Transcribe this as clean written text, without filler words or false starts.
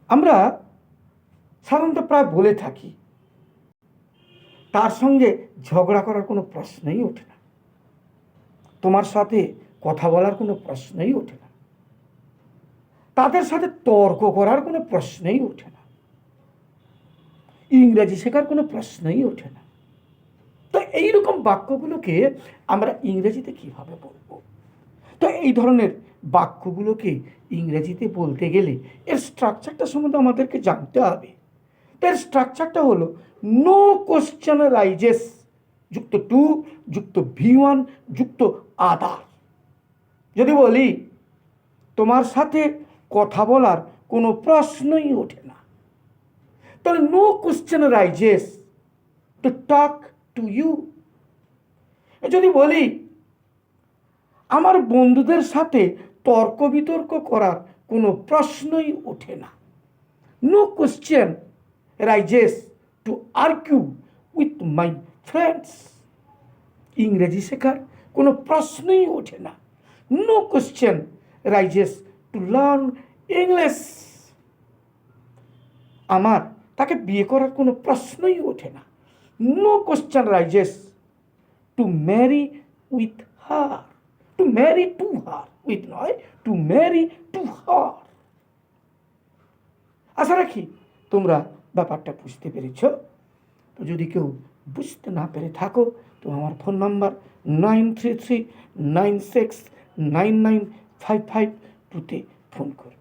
আমরা সাধারণত প্রায় বলে থাকি তার সঙ্গে ঝগড়া করার কোনো প্রশ্নই ওঠে না, তোমার সাথে কথা বলার কোনো প্রশ্নই ওঠে না, তাদের সাথে তর্ক করার কোনো প্রশ্নই ওঠে না, ইংরেজি শেখার কোনো প্রশ্নই ওঠে না। তো এইরকম বাক্যগুলোকে আমরা ইংরেজিতে কিভাবে বলবো? তো এই ধরনের বাক্যগুলোকে ইংরেজিতে বলতে গেলে এর স্ট্রাকচারটা সম্বন্ধে আমাদেরকে জানতে হবে। এর স্ট্রাকচারটা হলো নো কোশ্চেন রাইজেস যুক্ত টু যুক্ত V1 যুক্ত আদার। যদি বলি তোমার সাথে কথা বলার কোনো প্রশ্নই ওঠে না, তাহলে no question raises to talk to you. যদি বলি আমার বন্ধুদের সাথে তর্ক বিতর্ক করার কোনো প্রশ্নই ওঠে না, no question raises to argue with my friends. ইংরেজি শেখার কোনো প্রশ্নই ওঠে না, no question raises to learn English. আমার তাকে বিয়ে করার কোনো প্রশ্নই ওঠে না, no question raises to marry with her. To marry to her, with নয়, টু ম্যারি টু হার। আশা রাখি তোমরা ব্যাপারটা বুঝতে পেরেছ। তো যদি কেউ বুঝতে না পেরে থাকো তো আমার ফোন নাম্বার 9339699552 ফোন করো।